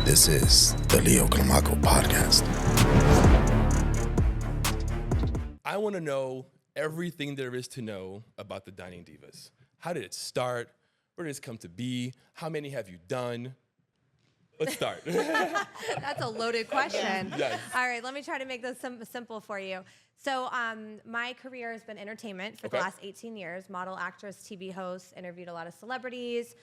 This is the Leo Climaco podcast. I want to know everything there is to know about the Dining Divas. How did it start? Where did it come to be? How many have you done? Let's start. That's a loaded question. Yes. All right, let me try to make this simple for you. So my career has been entertainment for the last 18 years. Model, actress, TV host, interviewed a lot of celebrities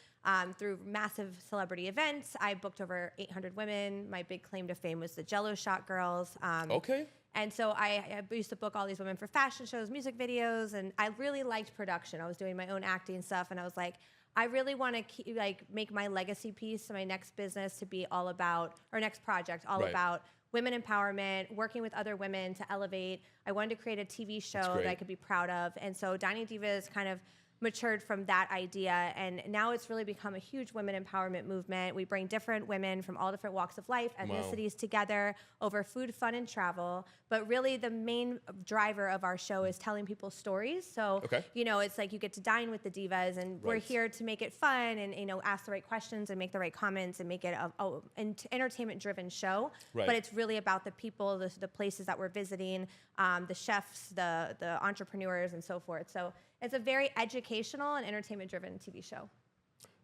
through massive celebrity events. I booked over 800 women. My big claim to fame was the Jello Shot Girls. Okay. And so I used to book all these women for fashion shows, music videos, and I really liked production. I was doing my own acting stuff, and I was like, I really want to make my legacy piece, my next business to be all about, or next project, all about women empowerment, working with other women to elevate. I wanted to create a TV show that I could be proud of. And so Dining Divas kind of matured from that idea, and now it's really become a huge women empowerment movement. We bring different women from all different walks of life, ethnicities together over food, fun, and travel. But really the main driver of our show is telling people stories. So, you know, it's like you get to dine with the divas, and we're here to make it fun and, you know, ask the right questions and make the right comments and make it an entertainment-driven show. But it's really about the people, the places that we're visiting, the chefs, the entrepreneurs, and so forth. So it's a very educational and entertainment-driven TV show.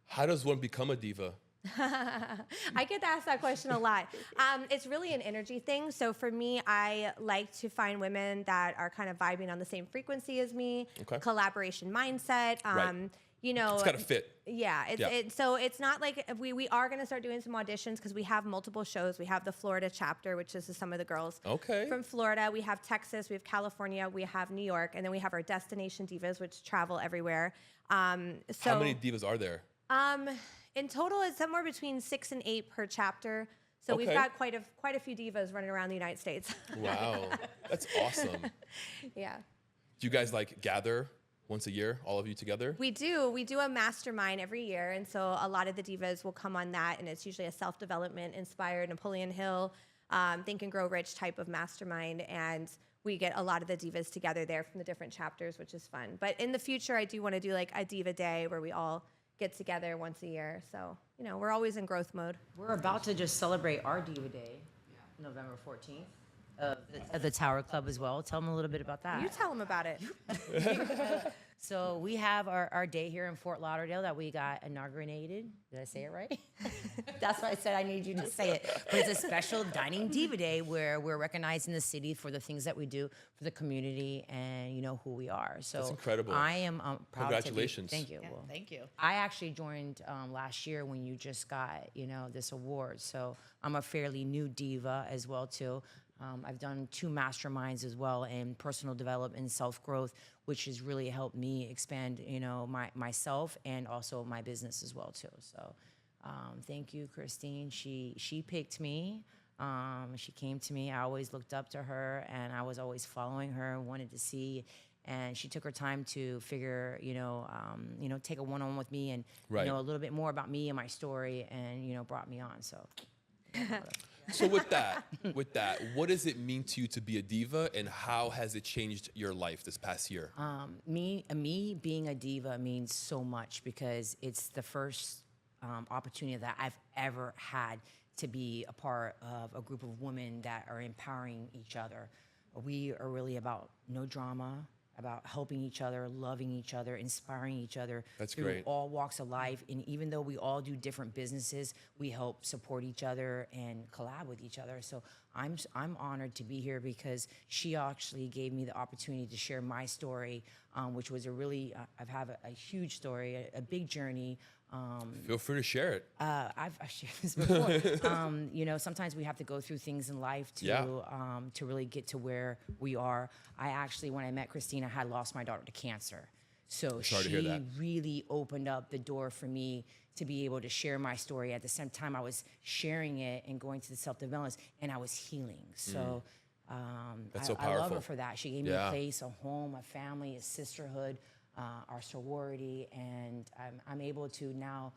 How does one become a diva? I get asked that question a lot. It's really an energy thing. So for me, I like to find women that are kind of vibing on the same frequency as me, collaboration mindset. You know, It's got to fit. Yeah. So it's not like we are going to start doing some auditions because we have multiple shows. We have the Florida chapter, which is some of the girls from Florida. We have Texas, we have California, we have New York, and then we have our destination divas, which travel everywhere. How many divas are there? In total, it's somewhere between 6 and 8 per chapter. So we've got quite a few divas running around the United States. Wow, that's awesome. Yeah. Do you guys like gather once a year, all of you together? We do a mastermind every year, and so a lot of the divas will come on that, and it's usually a self-development inspired Napoleon Hill, Think and Grow Rich type of mastermind, and we get a lot of the divas together there from the different chapters, which is fun. But in the future, I do want to do like a diva day where we all get together once a year. So, you know, we're always in growth mode. We're about to just celebrate our Diva Day, November 14th. Of the Tower Club as well. Tell them a little bit about that. You tell them about it. So we have our day here in Fort Lauderdale that we got inaugurated. Did I say it right? That's why I said I need you to say it. But it's a special Dining Diva Day where we're recognizing the city for the things that we do for the community and, you know, who we are. So that's incredible. I am proud. Congratulations. Thank you. Yeah, thank you. I actually joined last year when you just got, you know, this award. So I'm a fairly new diva as well, too. I've done 2 masterminds as well in personal development and self-growth, which has really helped me expand, you know, myself and also my business as well, too. So thank you, Christine. She picked me. She came to me. I always looked up to her, and I was always following her, wanted to see. And she took her time to figure, take a one-on-one with me and, you know, a little bit more about me and my story and, you know, brought me on. So. So with that, what does it mean to you to be a diva, and how has it changed your life this past year? Me being a diva means so much because it's the first opportunity that I've ever had to be a part of a group of women that are empowering each other. We are really about no drama, about helping each other, loving each other, inspiring each other through all walks of life. And even though we all do different businesses, we help support each other and collab with each other. So I'm honored to be here because she actually gave me the opportunity to share my story, which was I've had a huge story, a big journey. Feel free to share it. I've shared this before. You know, sometimes we have to go through things in life to really get to where we are. I actually, when I met Christina, had lost my daughter to cancer. So she really opened up the door for me to be able to share my story. At the same time, I was sharing it and going to the self-development, and I was healing. So That's so I powerful. love her for that. She gave me a place, a home, a family, a sisterhood, our sorority, and I'm able to now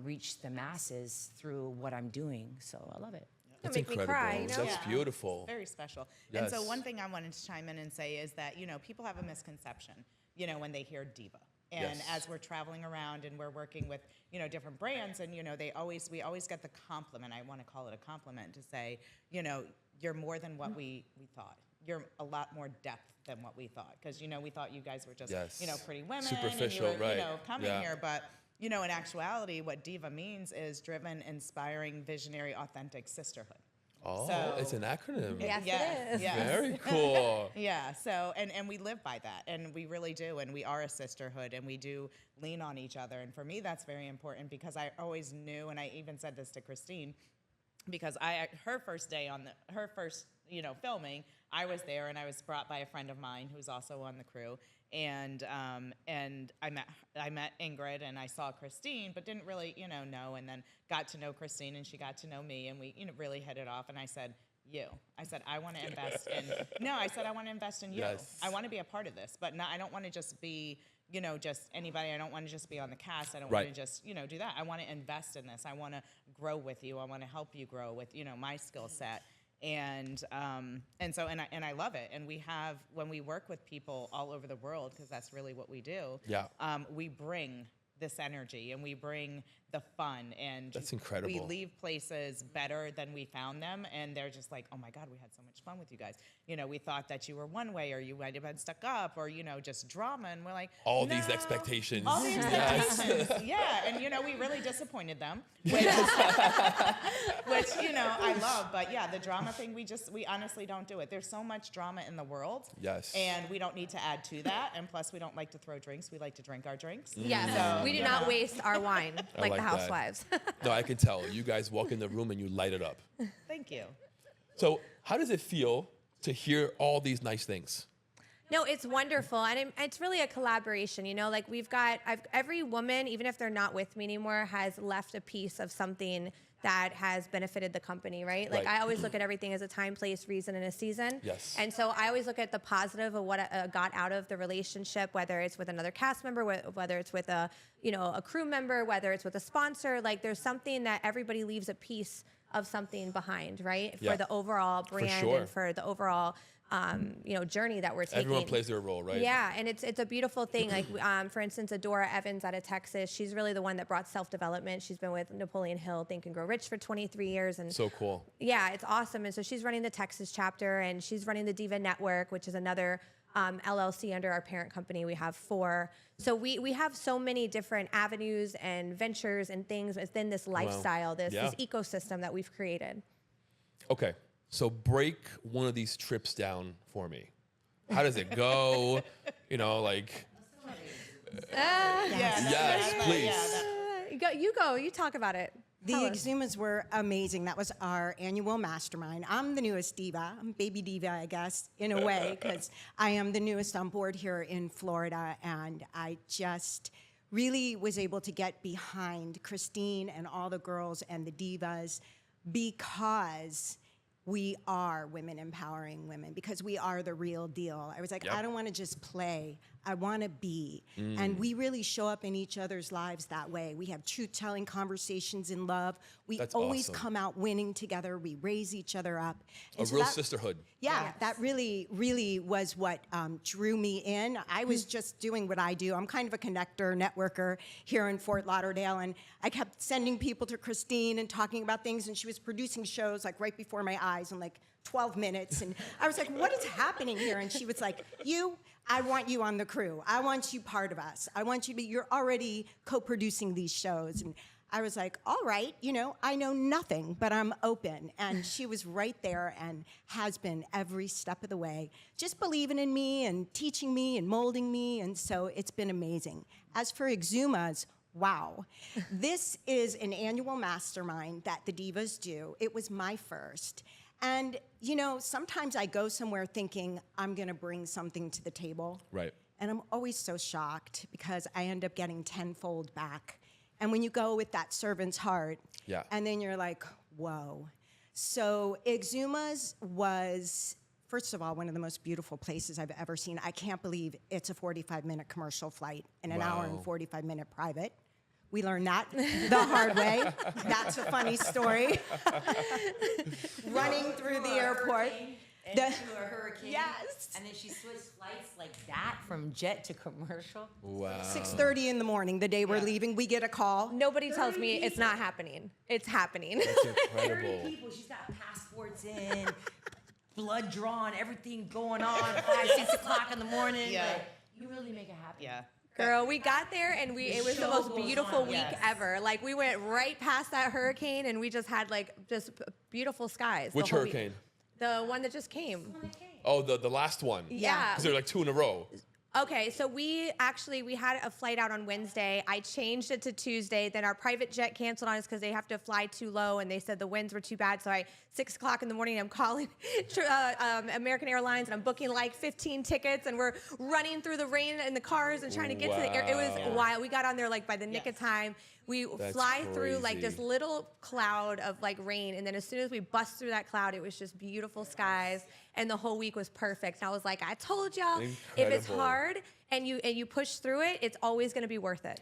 reach the masses through what I'm doing. So I love it. That's make incredible. Me cry, you know? That's beautiful. Very special. Yes. And so one thing I wanted to chime in and say is that, you know, people have a misconception, you know, when they hear diva. And Yes. as we're traveling around and we're working with, different brands, and, we always get the compliment. I want to call it a compliment to say, you're more than what we thought. You're a lot more depth than what we thought. Because, we thought you guys were just, Yes. pretty women. Superficial, and you were, right. coming Yeah. here. But, in actuality, what Diva means is driven, inspiring, visionary, authentic sisterhood. Oh, So- it's an acronym. Yes, it is. Yes. Very cool. Yeah, so, and we live by that, and we really do, and we are a sisterhood, and we do lean on each other, and for me, that's very important, because I always knew, and I even said this to Christine, because her first day her first, filming, I was there, and I was brought by a friend of mine who's also on the crew, and I met Ingrid, and I saw Christine, but didn't really, know, and then got to know Christine, and she got to know me, and we, really hit it off, and I said, I want to invest I want to invest in you. Yes. I want to be a part of this, but I don't want to just be, just anybody. I don't want to just be on the cast. I don't Right. want to just, do that. I want to invest in this. I want to grow with you. I want to help you grow with, my skill set. And so I love it. And when we work with people all over the world, because that's really what we do. Yeah. We bring this energy, and we bring the fun, and That's incredible. we leave places better than we found them, and they're just like, oh my God, we had so much fun with you guys. We thought that you were one way, or you might have been stuck up, or, just drama, and we're like, All these "No." expectations. All the Yes. expectations, yeah, and we really disappointed them, which I love, but yeah, the drama thing, we honestly don't do it. There's so much drama in the world, Yes. and we don't need to add to that, and plus we don't like to throw drinks, we like to drink our drinks. Yes, So, we do you not know. waste our wine like the like that. housewives. No, I can tell. You guys walk in the room and you light it up. Thank you. So how does it feel to hear all these nice things? No, it's wonderful, and it's really a collaboration. Like every woman, even if they're not with me anymore, has left a piece of something that has benefited the company, right? Like Right. I always look at everything as a time, place, reason, and a season. Yes. And so I always look at the positive of what got out of the relationship, whether it's with another cast member, whether it's with a crew member, whether it's with a sponsor. Like there's something that everybody leaves a piece of something behind, right? Yeah. For the overall brand sure. and for the overall journey that we're taking. Everyone plays their role, right? Yeah, and it's a beautiful thing. Like, for instance, Adora Evans out of Texas, she's really the one that brought self-development. She's been with Napoleon Hill, Think and Grow Rich for 23 years. And So cool. yeah, it's awesome. And so she's running the Texas chapter, and she's running the Diva Network, which is another LLC under our parent company. We have 4. So we have so many different avenues and ventures and things within this lifestyle, this ecosystem that we've created. Okay, so break one of these trips down for me. How does it go? Yes, please. You talk about it. The Tell us. Exumas were amazing. That was our annual mastermind. I'm the newest diva. I'm baby diva, I guess, in a way, because I am the newest on board here in Florida, and I just really was able to get behind Christine and all the girls and the divas because we are women empowering women, because we are the real deal. I was like, Yep. I don't want to just play. I want to be. And we really show up in each other's lives that way. We have truth-telling conversations in love. We That's always awesome. come out winning together. We raise each other up. A And so real that- sisterhood. Yeah, Yes. that really was what drew me in. I was just doing what I do. I'm kind of a connector, networker here in Fort Lauderdale, and I kept sending people to Christine and talking about things, and she was producing shows like right before my eyes in like 12 minutes, and I was like, what is happening here? And she was like, I want you on the crew. I want you part of us. I want you to be, you're already co-producing these shows. And I was like, all right, I know nothing, but I'm open. And she was right there and has been every step of the way, just believing in me and teaching me and molding me. And so it's been amazing. As for Exumas, wow. This is an annual mastermind that the divas do. It was my first. And, sometimes I go somewhere thinking I'm going to bring something to the table. Right. And I'm always so shocked because I end up getting tenfold back. And when you go with that servant's heart, Yeah. and then you're like, whoa. So Exumas was, first of all, one of the most beautiful places I've ever seen. I can't believe it's a 45-minute commercial flight and an hour and Wow. 45-minute private. We learned that the hard way. That's a funny story. Running through the airport. into a hurricane. Yes. And then she switched flights like that from jet to commercial. Wow. 6:30 in the morning, the day we're leaving, we get a call. Nobody tells me it's not happening. It's happening. That's 30 incredible. people. She's got passports in, blood drawn, everything going on. 5, 6 o'clock in the morning. Yeah. Like, you really make it happen. Yeah. Girl, we got there and it was the show most goes beautiful on. week Yes. ever. Like we went right past that hurricane and we just had like just beautiful skies. the Which whole week. hurricane? The one that just came. Oh, the last one. Yeah. Because there were like 2 in a row. Okay, so we had a flight out on Wednesday. I changed it to Tuesday. Then our private jet canceled on us because they have to fly too low, and they said the winds were too bad. So 6 o'clock in the morning, I'm calling American Airlines, and I'm booking like 15 tickets, and we're running through the rain in the cars and trying to get to the air. It was wild. We got on there like by the nick of time. We That's fly through like this crazy. little cloud of like rain, and then as soon as we bust through that cloud, it was just beautiful skies, and the whole week was perfect. And I was like, I told y'all, if it's Incredible. hard and you push through it, it's always going to be worth it.